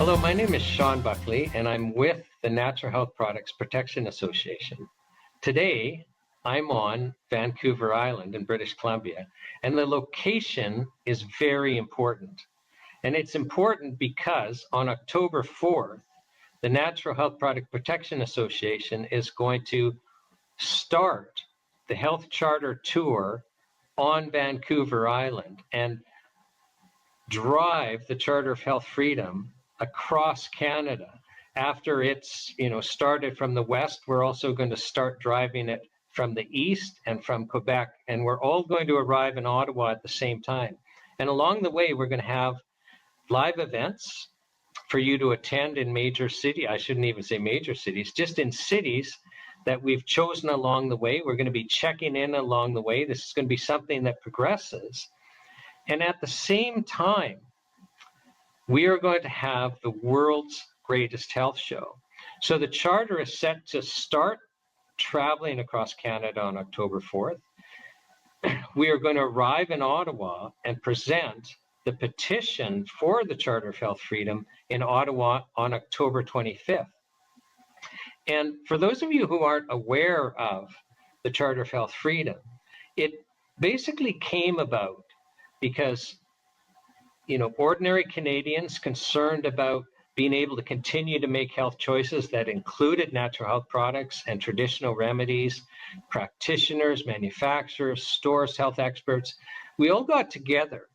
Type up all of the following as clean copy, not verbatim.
Hello, my name is Shawn Buckley, and I'm with the Natural Health Products Protection Association. Today, I'm on Vancouver Island in British Columbia, and the location is very important. And it's important because on October 4th, the Natural Health Product Protection Association is going to start the Health Charter Tour on Vancouver Island and drive the Charter of Health Freedom across Canada. After it's started from the west, we're also going to start driving it from the east and from Quebec, and we're all going to arrive in Ottawa at the same time. And along the way, we're going to have live events for you to attend in major cities. I shouldn't even say major cities, just in cities that we've chosen along the way. We're going to be checking in along the way. This is going to be something that progresses. And at the same time, we are going to have the world's greatest health show. So the charter is set to start traveling across Canada on October 4th. We are going to arrive in Ottawa and present the petition for the Charter of Health Freedom in Ottawa on October 25th. And for those of you who aren't aware of the Charter of Health Freedom, it basically came about because ordinary Canadians concerned about being able to continue to make health choices that included natural health products and traditional remedies, practitioners, manufacturers, stores, health experts, we all got together,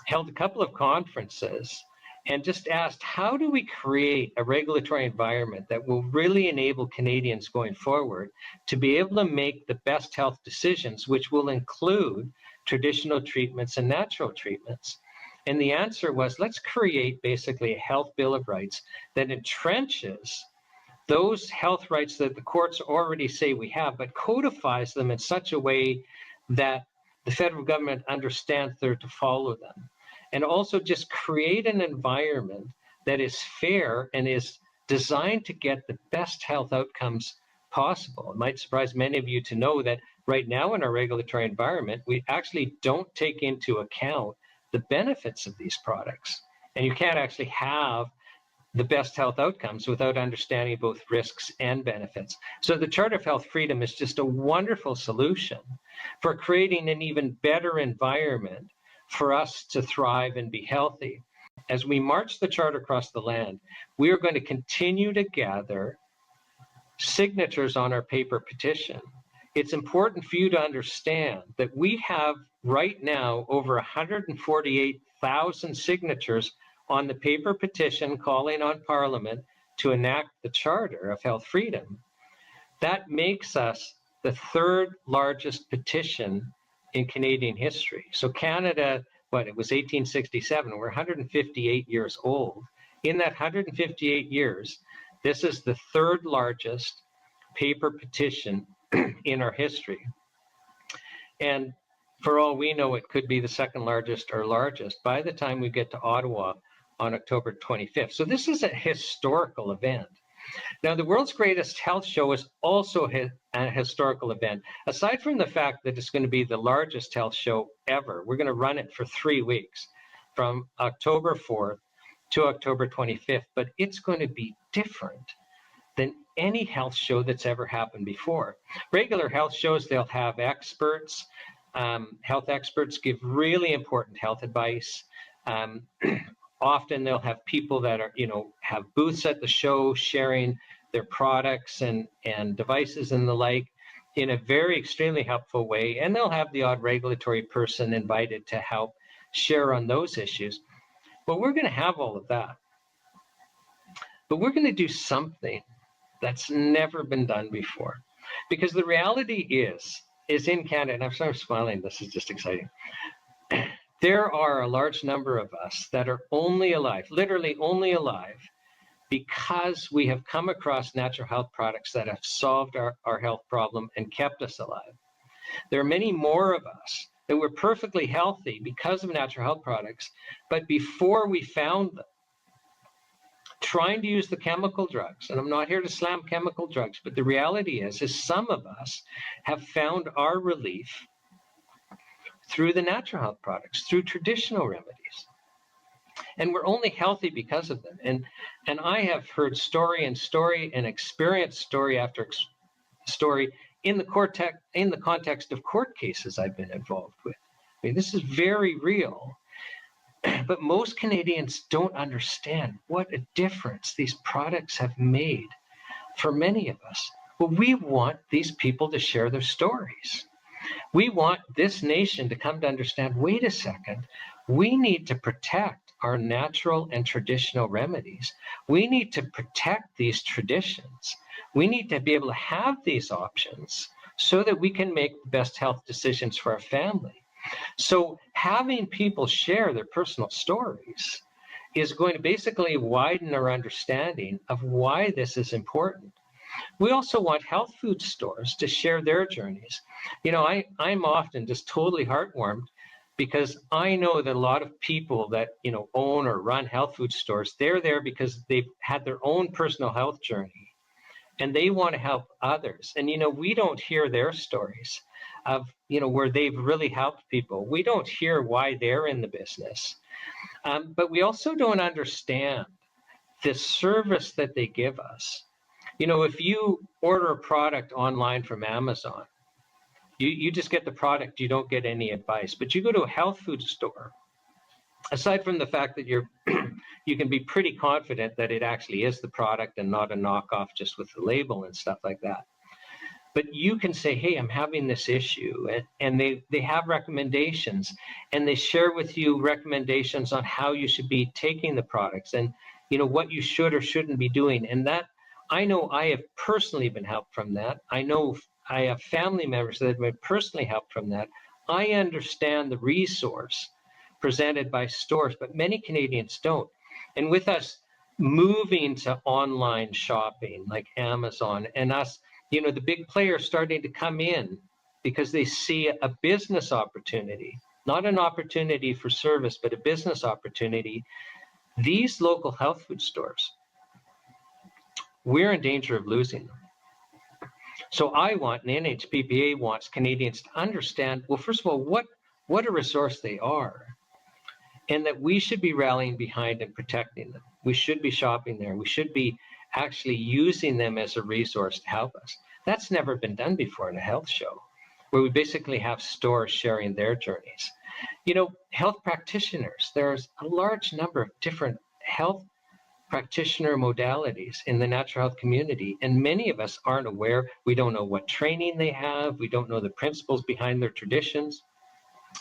held a couple of conferences, and just asked, how do we create a regulatory environment that will really enable Canadians going forward to be able to make the best health decisions, which will include traditional treatments and natural treatments? And the answer was, let's create basically a health bill of rights that entrenches those health rights that the courts already say we have, but codifies them in such a way that the federal government understands they're to follow them. And also just create an environment that is fair and is designed to get the best health outcomes possible. It might surprise many of you to know that right now in our regulatory environment, we actually don't take into account the benefits of these products. And you can't actually have the best health outcomes without understanding both risks and benefits. So the Charter of Health Freedom is just a wonderful solution for creating an even better environment for us to thrive and be healthy. As we march the Charter across the land, we are going to continue to gather signatures on our paper petition. It's important for you to understand that we have right now over 148,000 signatures on the paper petition calling on Parliament to enact the Charter of Health Freedom. That makes us the third largest petition in Canadian history. So Canada, it was 1867, we're 158 years old. In that 158 years, this is the third largest paper petition in our history. And for all we know, it could be the second largest or largest by the time we get to Ottawa on October 25th. So this is a historical event. Now, the world's greatest health show is also a historical event. Aside from the fact that it's going to be the largest health show ever, we're going to run it for 3 weeks from October 4th to October 25th, but it's going to be different than any health show that's ever happened before. Regular health shows, they'll have experts. Health experts give really important health advice. Often they'll have people that are, have booths at the show sharing their products and devices and the like in a very extremely helpful way. And they'll have the odd regulatory person invited to help share on those issues. But we're going to have all of that. But we're going to do something that's never been done before. Because the reality is in Canada, and I'm sort of smiling, this is just exciting. There are a large number of us that are only alive, literally only alive, because we have come across natural health products that have solved our health problem and kept us alive. There are many more of us that were perfectly healthy because of natural health products, but before we found them, trying to use the chemical drugs, and I'm not here to slam chemical drugs, but the reality is some of us have found our relief through the natural health products, through traditional remedies. And we're only healthy because of them. And I have heard story and experienced story after story in the context of court cases I've been involved with. I mean, this is very real. But most Canadians don't understand what a difference these products have made for many of us. Well, we want these people to share their stories. We want this nation to come to understand, wait a second, we need to protect our natural and traditional remedies. We need to protect these traditions. We need to be able to have these options so that we can make the best health decisions for our family. So having people share their personal stories is going to basically widen our understanding of why this is important. We also want health food stores to share their journeys. You know, I'm often just totally heartwarmed because I know that a lot of people that, you know, own or run health food stores, they're there because they've had their own personal health journey and they want to help others. And, you know, we don't hear their stories of, you know, where they've really helped people. We don't hear why they're in the business. But we also don't understand the service that they give us. You know, if you order a product online from Amazon, you just get the product, you don't get any advice. But you go to a health food store, aside from the fact that you can be pretty confident that it actually is the product and not a knockoff just with the label and stuff like that. But you can say, hey, I'm having this issue, and they have recommendations, and they share with you recommendations on how you should be taking the products and, you know, what you should or shouldn't be doing. And that, I know I have personally been helped from that. I know I have family members that have been personally helped from that. I understand the resource presented by stores, but many Canadians don't. And with us moving to online shopping like Amazon and us, you know, the big players starting to come in because they see a business opportunity, not an opportunity for service, but a business opportunity. These local health food stores, we're in danger of losing them. So I want, and NHPPA wants Canadians to understand, well, first of all, what a resource they are, and that we should be rallying behind and protecting them. We should be shopping there. We should be actually using them as a resource to help us. That's never been done before in a health show, where we basically have stores sharing their journeys. You know, health practitioners, there's a large number of different health practitioner modalities in the natural health community, and many of us aren't aware. We don't know what training they have. We don't know the principles behind their traditions.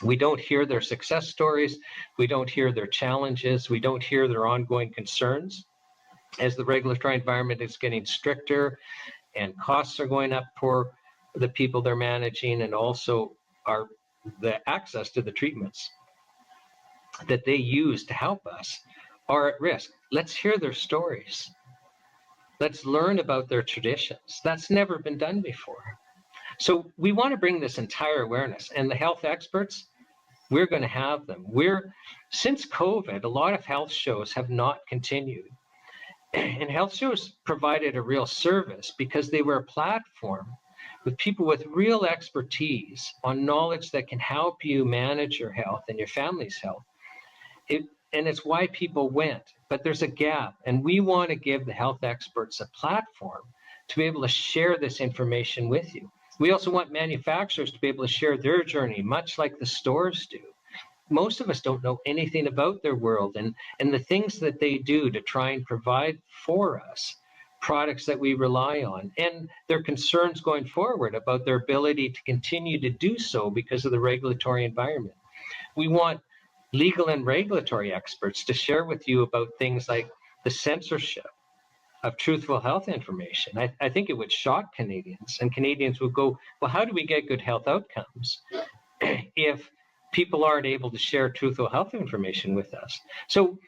We don't hear their success stories. We don't hear their challenges. We don't hear their ongoing concerns as the regulatory environment is getting stricter and costs are going up for the people they're managing, and also the access to the treatments that they use to help us are at risk. Let's hear their stories. Let's learn about their traditions. That's never been done before. So we want to bring this entire awareness, and the health experts, we're going to have them. Since COVID, a lot of health shows have not continued. And health shows provided a real service because they were a platform with people with real expertise on knowledge that can help you manage your health and your family's health. And it's why people went, but there's a gap, and we want to give the health experts a platform to be able to share this information with you. We also want manufacturers to be able to share their journey, much like the stores do. Most of us don't know anything about their world and the things that they do to try and provide for us products that we rely on, and their concerns going forward about their ability to continue to do so because of the regulatory environment. We want legal and regulatory experts to share with you about things like the censorship of truthful health information. I think it would shock Canadians, and Canadians would go, well, how do we get good health outcomes if people aren't able to share truthful health information with us? So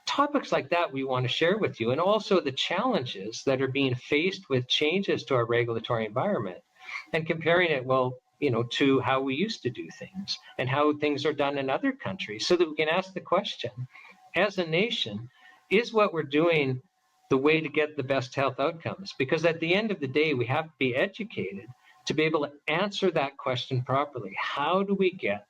topics like that we want to share with you, and also the challenges that are being faced with changes to our regulatory environment, and comparing it, well, you know, to how we used to do things and how things are done in other countries, so that we can ask the question, as a nation, is what we're doing the way to get the best health outcomes? Because at the end of the day, we have to be educated to be able to answer that question properly. How do we get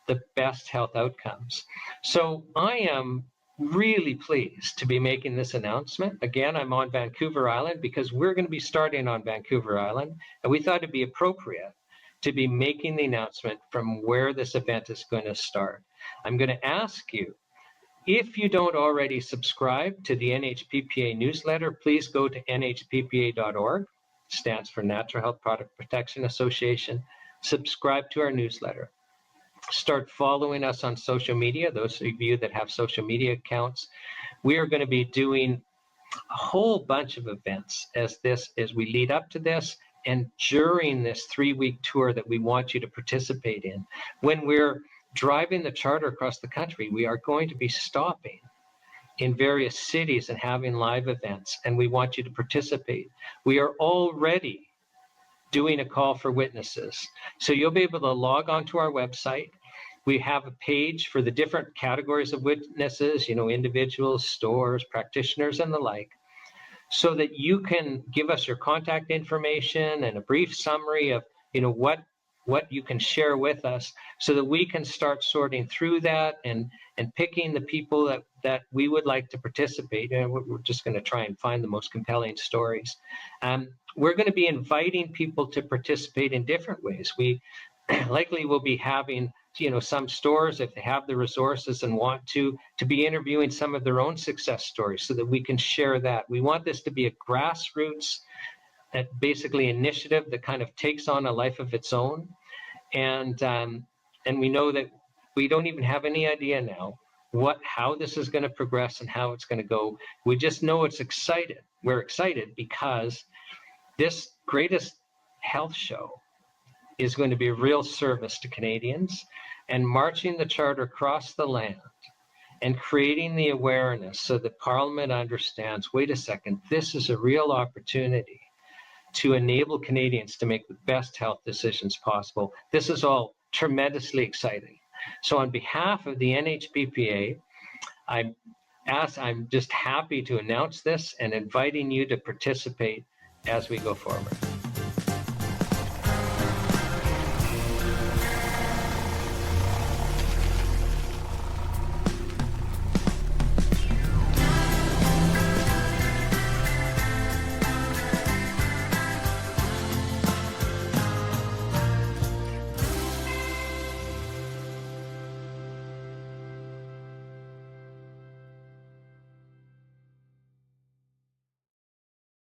the best health outcomes? So I am really pleased to be making this announcement. Again, I'm on Vancouver Island because we're going to be starting on Vancouver Island, and we thought it'd be appropriate to be making the announcement from where this event is going to start. I'm going to ask you, if you don't already subscribe to the NHPPA newsletter, please go to nhppa.org, stands for Natural Health Product Protection Association. Subscribe to our newsletter. Start following us on social media, those of you that have social media accounts. We are going to be doing a whole bunch of events as we lead up to this and during this 3-week tour that we want you to participate in. When we're driving the charter across the country, we are going to be stopping in various cities and having live events, and we want you to participate. We are already doing a call for witnesses. So you'll be able to log on to our website. We have a page for the different categories of witnesses, individuals, stores, practitioners, and the like, so that you can give us your contact information and a brief summary of, what you can share with us, so that we can start sorting through that and picking the people that we would like to participate. And we're just going to try and find the most compelling stories. We're going to be inviting people to participate in different ways. We likely will be having some stores, if they have the resources and want to be interviewing some of their own success stories so that we can share that. We want this to be a grassroots, basically initiative that kind of takes on a life of its own. And we know that we don't even have any idea now how this is going to progress and how it's going to go. We just know it's excited. We're excited because this greatest health show is going to be a real service to Canadians, and marching the charter across the land and creating the awareness so that Parliament understands, wait a second, this is a real opportunity to enable Canadians to make the best health decisions possible. This is all tremendously exciting. So on behalf of the NHPPA, I'm just happy to announce this and inviting you to participate as we go forward.